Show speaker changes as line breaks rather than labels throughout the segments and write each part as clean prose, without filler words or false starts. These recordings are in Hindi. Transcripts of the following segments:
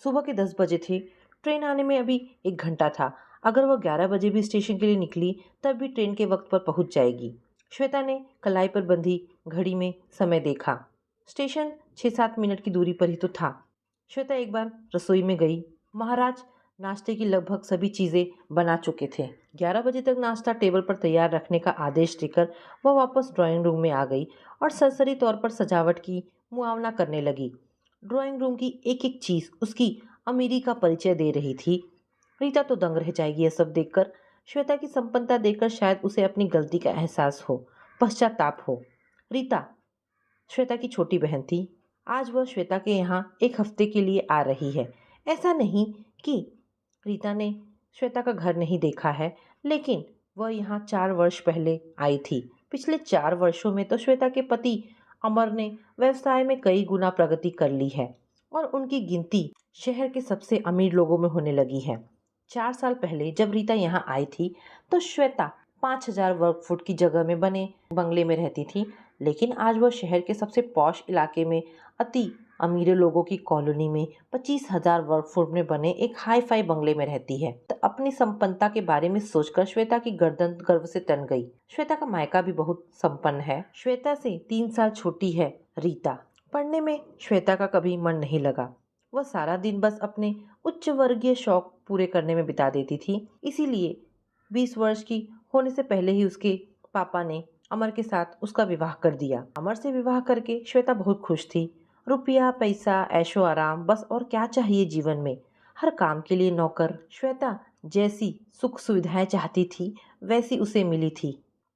सुबह के 10 बजे थे। ट्रेन आने में अभी 1 घंटा था। अगर वह 11 बजे भी स्टेशन के लिए निकली तब भी ट्रेन के वक्त पर पहुंच जाएगी। श्वेता ने कलाई पर बंधी घड़ी में समय देखा। स्टेशन 6-7 मिनट की दूरी पर ही तो था। श्वेता एक बार रसोई में गई। महाराज नाश्ते की लगभग सभी चीजें बना चुके थे। 11 बजे तक नाश्ता टेबल पर तैयार रखने का आदेश देकर वह वापस ड्राइंग रूम में आ गई और सरसरी तौर पर सजावट की मुआवना करने लगी। ड्राइंग रूम की एक एक चीज उसकी अमीरी का परिचय दे रही थी। रीता तो दंग रह जाएगी यह सब देखकर। श्वेता की संपन्नता देखकर शायद उसे अपनी गलती का एहसास हो, पश्चाताप हो। रीता श्वेता की छोटी बहन थी। आज वह श्वेता के यहाँ एक हफ्ते के लिए आ रही है। ऐसा नहीं कि रीता ने श्वेता का घर नहीं देखा है, लेकिन वह यहाँ 4 वर्ष पहले आई थी। पिछले 4 वर्षों में तो श्वेता के पति अमर ने व्यवसाय में कई गुना प्रगति कर ली है और उनकी गिनती शहर के सबसे अमीर लोगों में होने लगी है। 4 साल पहले जब रीता यहाँ आई थी तो श्वेता 5,000 वर्ग फुट की जगह में बने बंगले में रहती थी, लेकिन आज वह शहर के सबसे पॉश इलाके में अति अमीर लोगों की कॉलोनी में 25,000 वर्ग फुट में बने एक हाई फाई बंगले में रहती है। तो अपनी संपन्नता के बारे में सोचकर श्वेता की गर्दन गर्व से तन गई। श्वेता का मायका भी बहुत संपन्न है। श्वेता से 3 साल छोटी है रीता। पढ़ने में श्वेता का कभी मन नहीं लगा। वह सारा दिन बस अपने उच्च वर्गीय शौक पूरे करने में बिता देती थी। इसीलिए 20 वर्ष की होने से पहले ही उसके पापा ने अमर के साथ उसका विवाह कर दिया। अमर से विवाह करके श्वेता बहुत खुश थी। रुपया पैसा ऐशो आराम, बस और क्या चाहिए जीवन में। हर काम के लिए नौकर। श्वेता जैसी सुख सुविधाएं चाहती थी वैसी उसे मिली थी।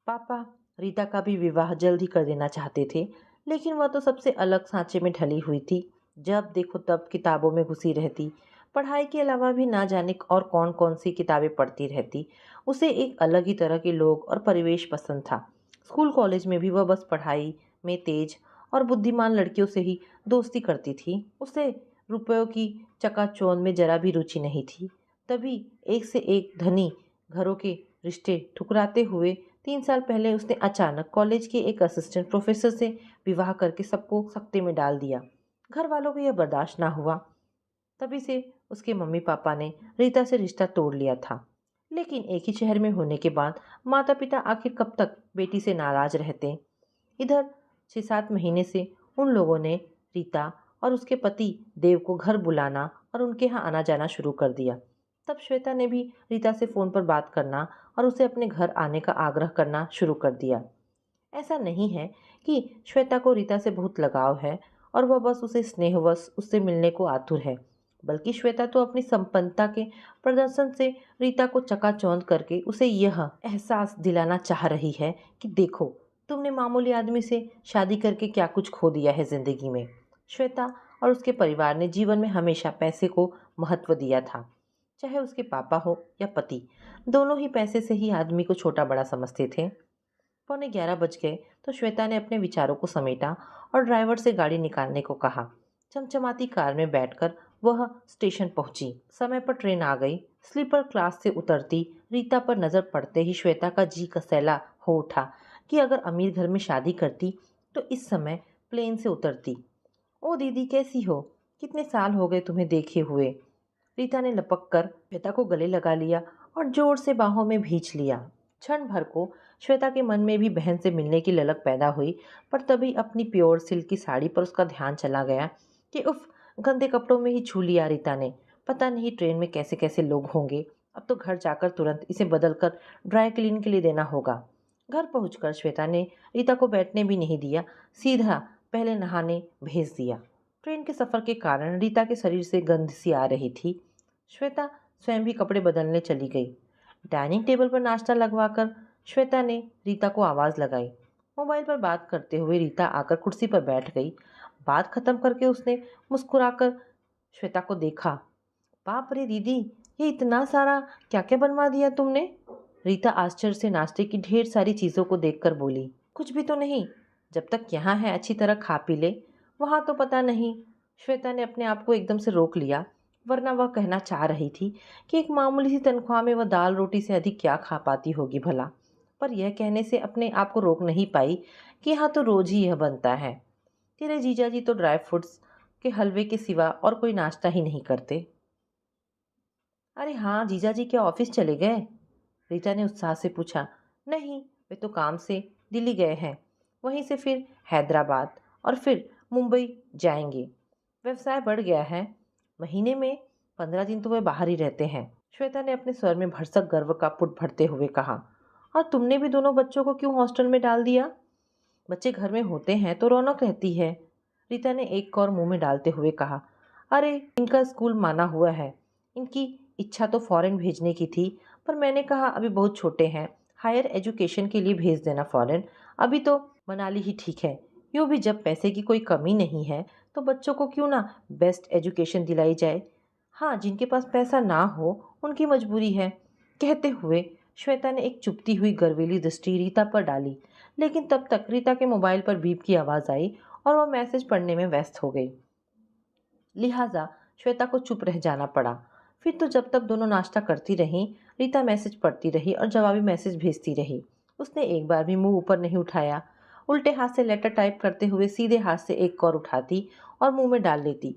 पापा रीता का भी विवाह जल्द ही कर देना चाहते थे, लेकिन वह तो सबसे अलग सांचे में ढली हुई थी। जब देखो तब किताबों में घुसी रहती। पढ़ाई के अलावा भी ना जाने और कौन कौन सी किताबें पढ़ती रहती। उसे एक अलग ही तरह के लोग और परिवेश पसंद था। स्कूल कॉलेज में भी वह बस पढ़ाई में तेज और बुद्धिमान लड़कियों से ही दोस्ती करती थी। उसे रुपयों की चकाचौंध में जरा भी रुचि नहीं थी। तभी एक से एक धनी घरों के रिश्ते ठुकराते हुए 3 साल पहले उसने अचानक कॉलेज के एक असिस्टेंट प्रोफेसर से विवाह करके सबको सकते में डाल दिया। घर वालों को यह बर्दाश्त ना हुआ। तभी से उसके मम्मी पापा ने रीता से रिश्ता तोड़ लिया था। लेकिन एक ही शहर में होने के बाद माता पिता आखिर कब तक बेटी से नाराज रहते। इधर 6-7 महीने से उन लोगों ने रीता और उसके पति देव को घर बुलाना और उनके यहाँ आना जाना शुरू कर दिया। तब श्वेता ने भी रीता से फ़ोन पर बात करना और उसे अपने घर आने का आग्रह करना शुरू कर दिया। ऐसा नहीं है कि श्वेता को रीता से बहुत लगाव है और वह बस उसे स्नेहवश उससे मिलने को आतुर है, बल्कि श्वेता तो अपनी संपन्नता के प्रदर्शन से रीता को चकाचौंध करके उसे यह एहसास दिलाना चाह रही है कि देखो तुमने मामूली आदमी से शादी करके क्या कुछ खो दिया है जिंदगी में। श्वेता और उसके परिवार ने जीवन में हमेशा पैसे को महत्व दिया था। चाहे उसके पापा हो या पति, दोनों ही पैसे से ही आदमी को छोटा बड़ा समझते थे। 11:15 बज गए तो श्वेता ने अपने विचारों को समेटा और ड्राइवर से गाड़ी निकालने को कहा। चमचमाती कार में बैठकर वह स्टेशन पहुंची। समय पर ट्रेन आ गई। स्लीपर क्लास से उतरती रीता पर नजर पड़ते ही श्वेता का जी कसैला हो उठा कि अगर अमीर घर में शादी करती तो इस समय प्लेन से उतरती। ओ दीदी कैसी हो, कितने साल हो गए तुम्हें देखे हुए। रीता ने लपक कर श्वेता को गले लगा लिया और जोर से बाहों में भींच लिया। क्षण भर को श्वेता के मन में भी बहन से मिलने की ललक पैदा हुई, पर तभी अपनी प्योर सिल्क की साड़ी पर उसका ध्यान चला गया कि उफ, गंदे कपड़ों में ही छू लिया रीता ने। पता नहीं ट्रेन में कैसे कैसे लोग होंगे। अब तो घर जाकर तुरंत इसे बदल कर ड्राई क्लीन के लिए देना होगा। घर पहुंचकर श्वेता ने रीता को बैठने भी नहीं दिया, सीधा पहले नहाने भेज दिया। ट्रेन के सफर के कारण रीता के शरीर से गंध सी आ रही थी। श्वेता स्वयं भी कपड़े बदलने चली गई। डाइनिंग टेबल पर नाश्ता लगवाकर श्वेता ने रीता को आवाज़ लगाई। मोबाइल पर बात करते हुए रीता आकर कुर्सी पर बैठ गई। बात खत्म करके उसने मुस्कुराकर श्वेता को देखा। बाप रे दीदी, ये इतना सारा क्या क्या बनवा दिया तुमने। रीता आश्चर्य से नाश्ते की ढेर सारी चीज़ों को देखकर बोली। कुछ भी तो नहीं, जब तक यहाँ है अच्छी तरह खा पी ले, वहाँ तो पता नहीं। श्वेता ने अपने आप को एकदम से रोक लिया, वरना वह कहना चाह रही थी कि एक मामूली सी तनख्वाह में वह दाल रोटी से अधिक क्या खा पाती होगी भला, पर यह कहने से अपने आप को रोक नहीं पाई कि यहाँ तो रोज ही यह बनता है। तेरे जीजा जी तो ड्राई फ्रूट्स के हलवे के सिवा और कोई नाश्ता ही नहीं करते। अरे हाँ, जीजा जी क्या ऑफिस चले गए? रीता ने उत्साह से पूछा। नहीं, वे तो काम से दिल्ली गए हैं। वहीं से फिर हैदराबाद और फिर मुंबई जाएंगे। व्यवसाय बढ़ गया है। महीने में 15 दिन तो वे बाहर ही रहते हैं। श्वेता ने अपने स्वर में भरसक गर्व का पुट भरते हुए कहा। और तुमने भी दोनों बच्चों को क्यों हॉस्टल में डाल दिया? बच्चे घर में होते हैं तो रौनक रहती है। रीता ने एक कौर मुंह में डालते हुए कहा। अरे इनका स्कूल माना हुआ है। इनकी इच्छा तो फॉरेन भेजने की थी, पर मैंने कहा अभी बहुत छोटे हैं, हायर एजुकेशन के लिए भेज देना फॉरेन। अभी तो मनाली ही ठीक है। यूँ भी जब पैसे की कोई कमी नहीं है तो बच्चों को क्यों ना बेस्ट एजुकेशन दिलाई जाए। हाँ, जिनके पास पैसा ना हो उनकी मजबूरी है। कहते हुए श्वेता ने एक चुभती हुई गर्वीली दृष्टि रीता पर डाली, लेकिन तब तक रीता के मोबाइल पर बीप की आवाज़ आई और वह मैसेज पढ़ने में व्यस्त हो गई। लिहाजा श्वेता को चुप रह जाना पड़ा। फिर तो जब तक दोनों नाश्ता करती रहीं, रीता मैसेज पढ़ती रही और जवाबी मैसेज भेजती रही। उसने एक बार भी मुंह ऊपर नहीं उठाया। उल्टे हाथ से लेटर टाइप करते हुए सीधे हाथ से एक कौर उठाती और मुंह में डाल लेती।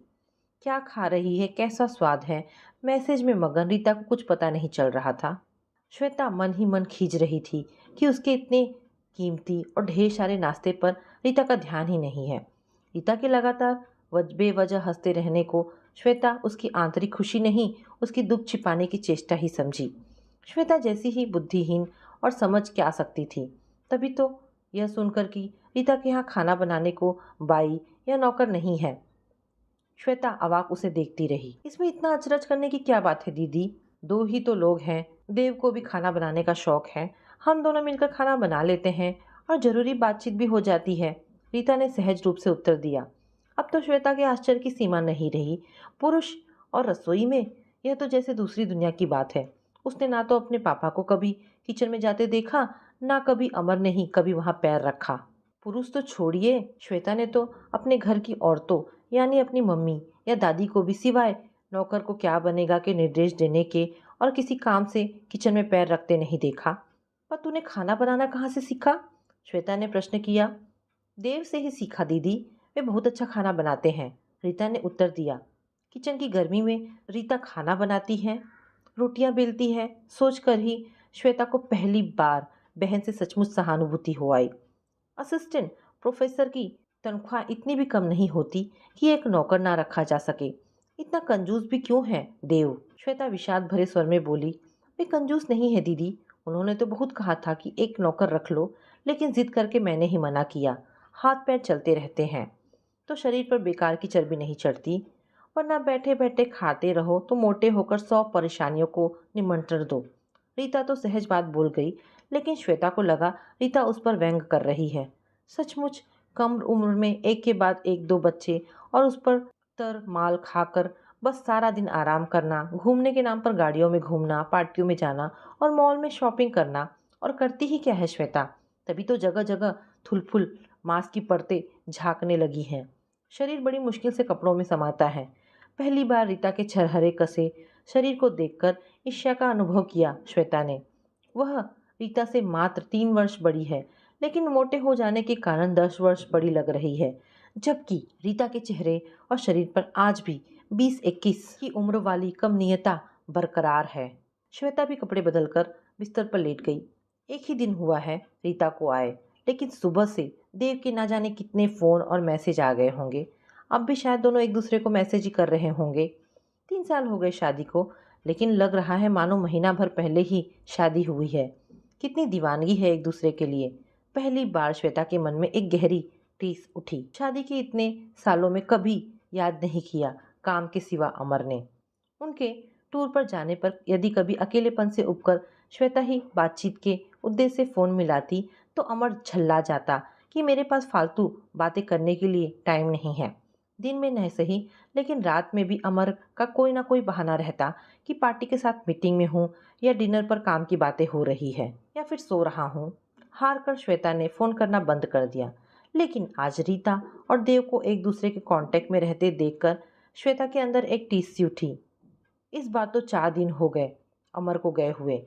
क्या खा रही है, कैसा स्वाद है, मैसेज में मगन रीता को कुछ पता नहीं चल रहा था। श्वेता मन ही मन खींच रही थी कि उसके इतने कीमती और ढेर सारे नाश्ते पर रीता का ध्यान ही नहीं है। रीता के लगातार बेवजह हंसते रहने को श्वेता उसकी आंतरिक खुशी नहीं, उसकी दुख छिपाने की चेष्टा ही समझी। श्वेता जैसी ही बुद्धिहीन और समझ क्या सकती थी। तभी तो यह सुनकर कि रीता के यहाँ खाना बनाने को बाई या नौकर नहीं है। श्वेता अवाक उसे देखती रही। इसमें इतना अचरज करने की क्या बात है दीदी? दो ही तो लोग हैं। देव को भी खाना बनाने का शौक है। हम दोनों मिलकर खाना बना लेते हैं और जरूरी बातचीत भी हो जाती है। रीता ने सहज रूप से उत्तर दिया। अब तो श्वेता के आश्चर्य की सीमा नहीं रही। पुरुष और रसोई में, यह तो जैसे दूसरी दुनिया की बात है। उसने ना तो अपने पापा को कभी किचन में जाते देखा, ना कभी अमर ने ही कभी वहां पैर रखा। पुरुष तो छोड़िए, श्वेता ने तो अपने घर की औरतों यानी अपनी मम्मी या दादी को भी सिवाय नौकर को क्या बनेगा के निर्देश देने के और किसी काम से किचन में पैर रखते नहीं देखा। पर तूने खाना बनाना कहाँ से सीखा? श्वेता ने प्रश्न किया। देव से ही सीखा दीदी, वे बहुत अच्छा खाना बनाते हैं, रीता ने उत्तर दिया। किचन की गर्मी में रीता खाना बनाती है, रोटियां बेलती है, सोचकर ही श्वेता को पहली बार बहन से सचमुच सहानुभूति हो आई। असिस्टेंट प्रोफेसर की तनख्वाह इतनी भी कम नहीं होती कि एक नौकर ना रखा जा सके। इतना कंजूस भी क्यों है देव? श्वेता विषाद भरे स्वर में बोली। वे कंजूस नहीं है दीदी, उन्होंने तो बहुत कहा था कि एक नौकर रख लो, लेकिन जिद करके मैंने ही मना किया। हाथ पैर चलते रहते हैं तो शरीर पर बेकार की चर्बी नहीं चढ़ती, वरना बैठे बैठे खाते रहो तो मोटे होकर 100 परेशानियों को निमंत्रण दो। रीता तो सहज बात बोल गई, लेकिन श्वेता को लगा रीता उस पर व्यंग कर रही है। सचमुच कम उम्र में एक के बाद एक दो बच्चे और उस पर तर माल खाकर बस सारा दिन आराम करना, घूमने के नाम पर गाड़ियों में घूमना, पार्टियों में जाना और मॉल में शॉपिंग करना। और करती ही क्या है श्वेता? तभी तो जगह जगह थुलफुल मांस की परतें झांकने लगी हैं। शरीर बड़ी मुश्किल से कपड़ों में समाता है। पहली बार रीता के छरहरे कसे शरीर को देखकर ईर्ष्या का अनुभव किया श्वेता ने। वह रीता से मात्र 3 वर्ष बड़ी है, लेकिन मोटे हो जाने के कारण 10 वर्ष बड़ी लग रही है, जबकि रीता के चेहरे और शरीर पर आज भी 20-21 की उम्र वाली कमनीयता बरकरार है। श्वेता भी कपड़े बदलकर बिस्तर पर लेट गई। एक ही दिन हुआ है रीता को आए, लेकिन सुबह से देव के ना जाने कितने फ़ोन और मैसेज आ गए होंगे। अब भी शायद दोनों एक दूसरे को मैसेज ही कर रहे होंगे। 3 साल हो गए शादी को, लेकिन लग रहा है मानो महीना भर पहले ही शादी हुई है। कितनी दीवानगी है एक दूसरे के लिए। पहली बार श्वेता के मन में एक गहरी टीस उठी। शादी के इतने सालों में कभी याद नहीं किया काम के सिवा अमर ने। उनके टूर पर जाने पर यदि कभी अकेलेपन से उबकर श्वेता ही बातचीत के उद्देश्य से फ़ोन मिलाती तो अमर झल्ला जाता कि मेरे पास फालतू बातें करने के लिए टाइम नहीं है। दिन में नहीं सही, लेकिन रात में भी अमर का कोई ना कोई बहाना रहता कि पार्टी के साथ मीटिंग में हूँ या डिनर पर काम की बातें हो रही है या फिर सो रहा हूँ। हार कर श्वेता ने फ़ोन करना बंद कर दिया, लेकिन आज रीता और देव को एक दूसरे के कांटेक्ट में रहते देखकर श्वेता के अंदर एक टीस सी उठी। इस बार तो 4 दिन हो गए अमर को गए हुए।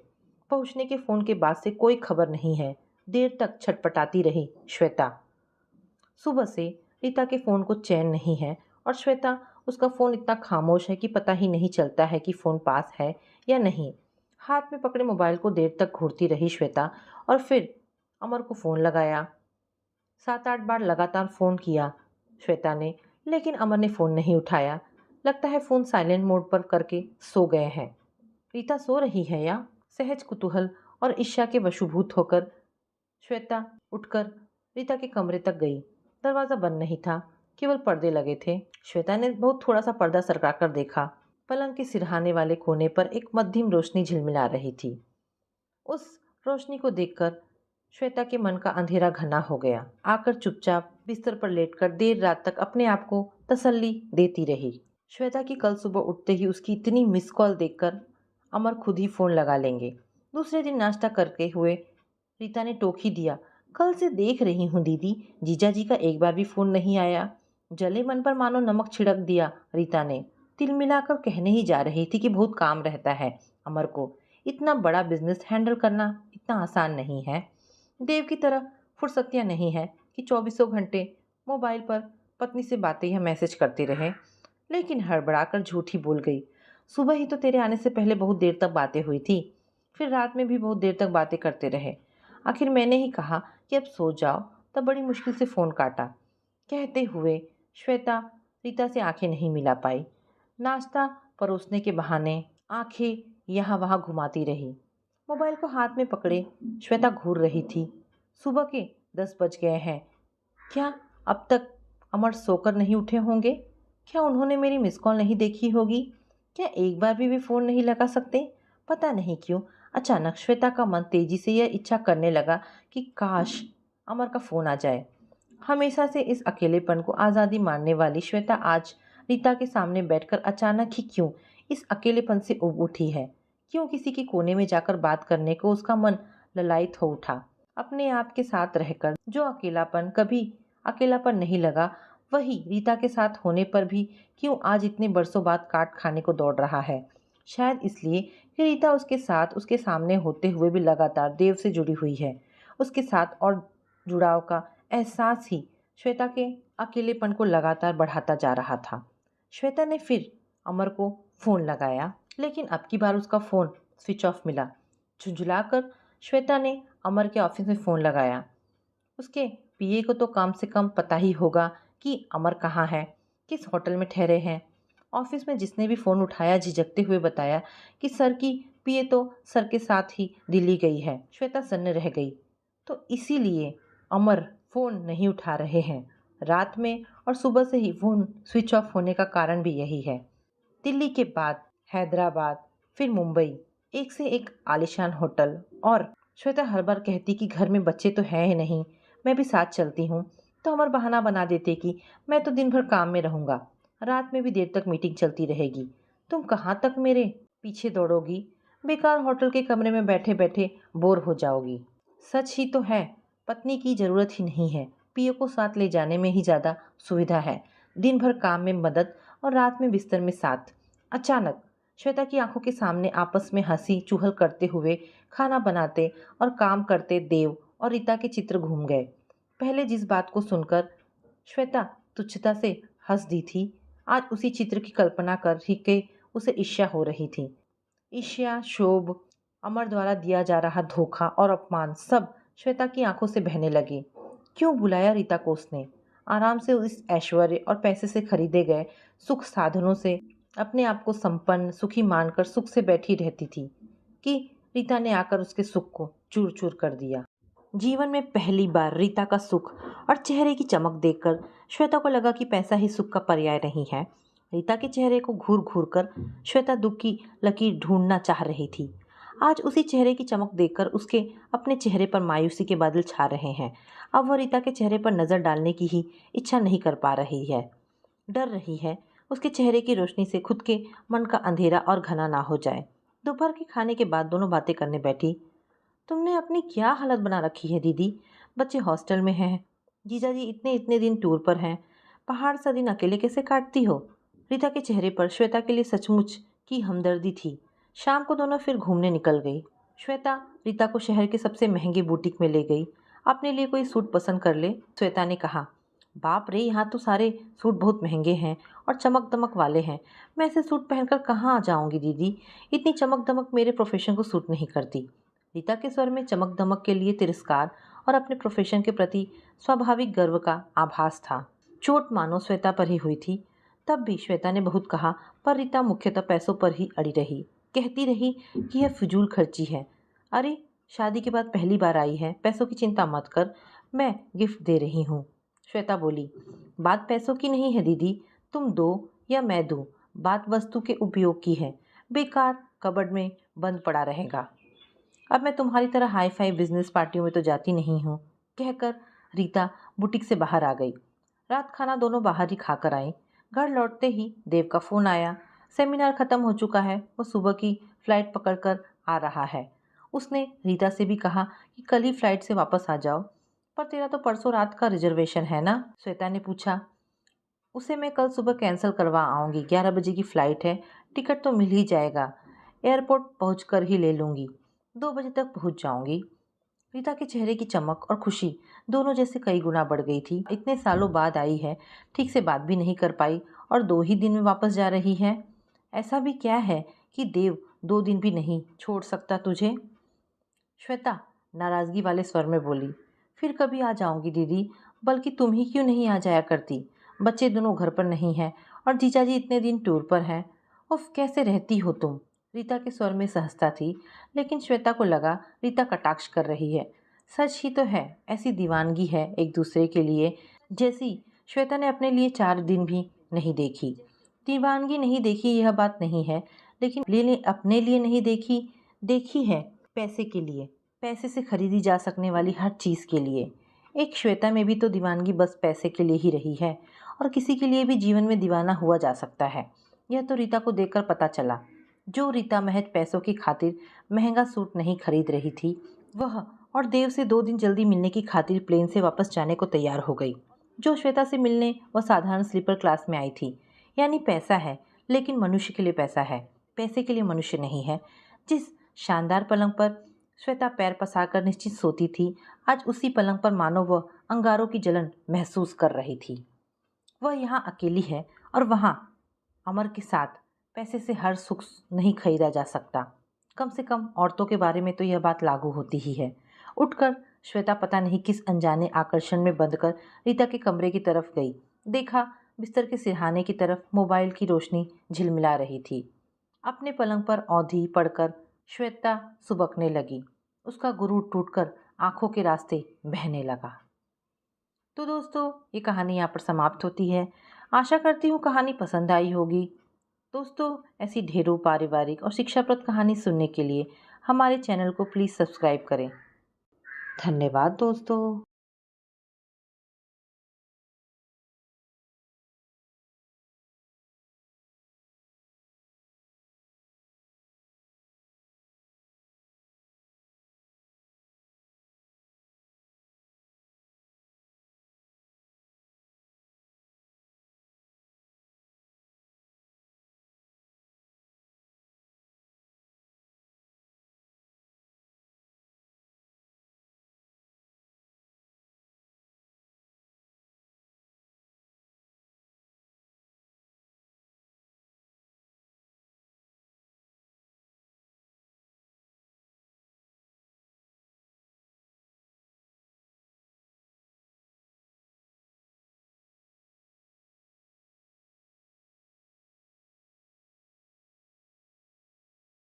पहुंचने के फ़ोन के बाद से कोई खबर नहीं है। देर तक छटपटाती रही श्वेता। सुबह से रीता के फ़ोन को चैन नहीं है और श्वेता उसका फ़ोन इतना खामोश है कि पता ही नहीं चलता है कि फ़ोन पास है या नहीं। हाथ में पकड़े मोबाइल को देर तक घूरती रही श्वेता और फिर अमर को फ़ोन लगाया। 7-8 बार लगातार फ़ोन किया श्वेता ने, लेकिन अमर ने फ़ोन नहीं उठाया। लगता है फ़ोन साइलेंट मोड पर करके सो गए हैं। रीता सो रही है या? सहज कुतूहल और ईर्ष्या के वशीभूत होकर श्वेता उठकर रीता के कमरे तक गई। दरवाज़ा बंद नहीं था, केवल पर्दे लगे थे। श्वेता ने बहुत थोड़ा सा पर्दा सरका कर देखा। पलंग के सिरहाने वाले कोने पर एक मध्यम रोशनी झिलमिला रही थी। उस रोशनी को देखकर श्वेता के मन का अंधेरा घना हो गया। आकर चुपचाप बिस्तर पर लेटकर देर रात तक अपने आप को तसल्ली देती रही। श्वेता की कल सुबह उठते ही उसकी इतनी मिस कॉल देखकर अमर खुद ही फ़ोन लगा लेंगे। दूसरे दिन नाश्ता करके हुए रीता ने टोक ही दिया, कल से देख रही हूँ दीदी, जीजा जी का एक बार भी फ़ोन नहीं आया। जले मन पर मानो नमक छिड़क दिया रीता ने। तिल मिलाकर कहने ही जा रही थी कि बहुत काम रहता है अमर को। इतना बड़ा बिजनेस हैंडल करना इतना आसान नहीं है। देव की तरह फुर्सतियाँ नहीं है कि चौबीसों घंटे मोबाइल पर पत्नी से बातें या मैसेज करते रहे। लेकिन हड़बड़ाकर झूठ ही बोल गई। सुबह ही तो तेरे आने से पहले बहुत देर तक बातें हुई थी, फिर रात में भी बहुत देर तक बातें करते रहे। आखिर मैंने ही कहा कि अब सो जाओ, तब बड़ी मुश्किल से फ़ोन काटा। कहते हुए श्वेता रीता से आंखें नहीं मिला पाई। नाश्ता परोसने के बहाने आंखें यहाँ वहाँ घुमाती रही। मोबाइल को हाथ में पकड़े श्वेता घूर रही थी। सुबह के 10 बज गए हैं। क्या अब तक अमर सोकर नहीं उठे होंगे? क्या उन्होंने मेरी मिस कॉल नहीं देखी होगी? क्या एक बार भी वे फ़ोन नहीं लगा सकते? पता नहीं क्यों अचानक श्वेता का मन तेजी से यह इच्छा करने लगा कि काश अमर का फ़ोन आ जाए। हमेशा से इस अकेलेपन को आज़ादी मानने वाली श्वेता आज रीता के सामने बैठकर अचानक ही क्यों इस अकेलेपन से उब उठी है? क्यों किसी के कोने में जाकर बात करने को उसका मन ललायत हो उठा? अपने आप के साथ रहकर जो अकेलापन कभी अकेलापन नहीं लगा, वही रीता के साथ होने पर भी क्यों आज इतने बरसों बाद काट खाने को दौड़ रहा है? शायद इसलिए कि रीता उसके साथ उसके सामने होते हुए भी लगातार देव से जुड़ी हुई है। उसके साथ और जुड़ाव का एहसास ही श्वेता के अकेलेपन को लगातार बढ़ाता जा रहा था। श्वेता ने फिर अमर को फ़ोन लगाया, लेकिन अब की बार उसका फ़ोन स्विच ऑफ मिला। झुंझुलाकर श्वेता ने अमर के ऑफिस में फ़ोन लगाया। उसके पीए को तो कम से कम पता ही होगा कि अमर कहाँ है, किस होटल में ठहरे हैं। ऑफिस में जिसने भी फ़ोन उठाया झिझकते हुए बताया कि सर की पीए तो सर के साथ ही दिल्ली गई है। श्वेता सन्न रह गई। तो इसीलिए अमर फ़ोन नहीं उठा रहे हैं रात में, और सुबह से ही फ़ोन स्विच ऑफ होने का कारण भी यही है। दिल्ली के बाद हैदराबाद, फिर मुंबई, एक से एक आलीशान होटल। और श्वेता हर बार कहती कि घर में बच्चे तो हैं ही नहीं, मैं भी साथ चलती हूँ। तो अमर बहाना बना देते कि मैं तो दिन भर काम में रहूँगा, रात में भी देर तक मीटिंग चलती रहेगी, तुम कहाँ तक मेरे पीछे दौड़ोगी, बेकार होटल के कमरे में बैठे बैठे बोर हो जाओगी। सच ही तो है, पत्नी की ज़रूरत ही नहीं है, पीओ को साथ ले जाने में ही ज़्यादा सुविधा है। दिन भर काम में मदद और रात में बिस्तर में साथ। अचानक श्वेता की आंखों के सामने आपस में हंसी चुहल करते हुए खाना बनाते और काम करते देव और रीता के चित्र घूम गए। पहले जिस बात को सुनकर श्वेता तुच्छता से हंस दी थी, आज उसी चित्र की कल्पना कर ही के उसे ईर्ष्या हो रही थी। ईर्ष्या, क्षोभ, अमर द्वारा दिया जा रहा धोखा और अपमान सब श्वेता की आंखों से बहने लगे। क्यों बुलाया रीता को उसने? आराम से इस ऐश्वर्य और पैसे से खरीदे गए सुख साधनों से अपने आप को संपन्न सुखी मानकर सुख से बैठी रहती थी कि रीता ने आकर उसके सुख को चूर चूर कर दिया। जीवन में पहली बार रीता का सुख और चेहरे की चमक देखकर श्वेता को लगा कि पैसा ही सुख का पर्याय नहीं है। रीता के चेहरे को घूर घूर कर श्वेता दुख की लकीर ढूंढना चाह रही थी। आज उसी चेहरे की चमक देखकर उसके अपने चेहरे पर मायूसी के बादल छा रहे हैं। अब वह रीता के चेहरे पर नज़र डालने की ही इच्छा नहीं कर पा रही है। डर रही है उसके चेहरे की रोशनी से खुद के मन का अंधेरा और घना ना हो जाए। दोपहर के खाने के बाद दोनों बातें करने बैठी। तुमने अपनी क्या हालत बना रखी है दीदी? बच्चे हॉस्टल में हैं, जीजाजी इतने इतने दिन टूर पर हैं, पहाड़ सा दिन अकेले कैसे काटती हो? रीता के चेहरे पर श्वेता के लिए सचमुच की हमदर्दी थी। शाम को दोनों फिर घूमने निकल गई। श्वेता रीता को शहर के सबसे महंगे बुटीक में ले गई। अपने लिए कोई सूट पसंद कर ले, श्वेता ने कहा। बाप रे, यहाँ तो सारे सूट बहुत महंगे हैं और चमक दमक वाले हैं। मैं ऐसे सूट पहनकर कहाँ आ जाऊंगी दीदी। इतनी चमक दमक मेरे प्रोफेशन को सूट नहीं करती। रीता के स्वर में चमक दमक के लिए तिरस्कार और अपने प्रोफेशन के प्रति स्वाभाविक गर्व का आभास था। चोट मानो श्वेता पर ही हुई थी। तब भी श्वेता ने बहुत कहा, पर रीता मुख्यतः पैसों पर ही अड़ी रही। कहती रही कि यह फिजूल खर्ची है। अरे, शादी के बाद पहली बार आई है, पैसों की चिंता मत कर, मैं गिफ्ट दे रही हूँ। श्वेता बोली, बात पैसों की नहीं है दीदी, तुम दो या मैं दूँ, बात वस्तु के उपयोग की है। बेकार कबर्ड में बंद पड़ा रहेगा। अब मैं तुम्हारी तरह हाई फाई बिजनेस पार्टियों में तो जाती नहीं हूँ। कहकर रीता बुटीक से बाहर आ गई। रात खाना दोनों बाहर ही खाकर आए। घर लौटते ही देव का फ़ोन आया। सेमिनार ख़त्म हो चुका है, वो सुबह की फ़्लाइट पकड़कर आ रहा है। उसने रीता से भी कहा कि कल ही फ़्लाइट से वापस आ जाओ। पर तेरा तो परसों रात का रिजर्वेशन है ना? श्वेता ने पूछा। उसे मैं कल सुबह कैंसिल करवा आऊँगी, 11 बजे की फ़्लाइट है, टिकट तो मिल ही जाएगा। एयरपोर्ट पहुँच कर ही ले लूँगी, 2 बजे तक पहुँच जाऊँगी। रीता के चेहरे की चमक और खुशी दोनों जैसे कई गुना बढ़ गई थी। इतने सालों बाद आई है, ठीक से बात भी नहीं कर पाई और 2 ही दिन में वापस जा रही है। ऐसा भी क्या है कि देव 2 दिन भी नहीं छोड़ सकता तुझे? श्वेता नाराज़गी वाले स्वर में बोली, फिर कभी आ जाऊंगी दीदी, बल्कि तुम ही क्यों नहीं आ जाया करती? बच्चे दोनों घर पर नहीं हैं और जीजा जी इतने दिन टूर पर हैं। उफ, कैसे रहती हो तुम? रीता के स्वर में सहजता थी, लेकिन श्वेता को लगा रीता कटाक्ष कर रही है। सच ही तो है, ऐसी दीवानगी है एक दूसरे के लिए जैसी श्वेता ने अपने लिए 4 दिन भी नहीं देखी। दीवानगी नहीं देखी यह बात नहीं है, लेकिन अपने लिए नहीं देखी, देखी है पैसे के लिए, पैसे से खरीदी जा सकने वाली हर चीज़ के लिए। एक श्वेता में भी तो दीवानगी बस पैसे के लिए ही रही है, और किसी के लिए भी जीवन में दीवाना हुआ जा सकता है। यह तो रीता को देखकर पता चला। जो रीता महज पैसों की खातिर महंगा सूट नहीं खरीद रही थी, वह और देव से 2 दिन जल्दी मिलने की खातिर प्लेन से वापस जाने को तैयार हो गई। जो श्वेता से मिलने वह साधारण स्लीपर क्लास में आई थी। यानी पैसा है, लेकिन मनुष्य के लिए पैसा है, पैसे के लिए मनुष्य नहीं है। जिस शानदार पलंग पर श्वेता पैर पसारकर निश्चित सोती थी, आज उसी पलंग पर मानो वह अंगारों की जलन महसूस कर रही थी। वह यहाँ अकेली है और वहाँ अमर के साथ। पैसे से हर सुख नहीं खरीदा जा सकता। कम से कम औरतों के बारे में तो यह बात लागू होती ही है। उठकर श्वेता पता नहीं किस अनजाने आकर्षण में बंधकर रीता के कमरे की तरफ गई। देखा, बिस्तर के सिरहाने की तरफ मोबाइल की रोशनी झिलमिला रही थी। अपने पलंग पर औंधी पड़कर श्वेता सुबकने लगी। उसका गुरूर टूटकर आंखों के रास्ते बहने लगा। तो दोस्तों, ये कहानी यहाँ पर समाप्त होती है। आशा करती हूँ कहानी पसंद आई होगी। दोस्तों, ऐसी ढेरों पारिवारिक और शिक्षाप्रद कहानी सुनने के लिए हमारे चैनल को प्लीज़ सब्सक्राइब करें। धन्यवाद दोस्तों।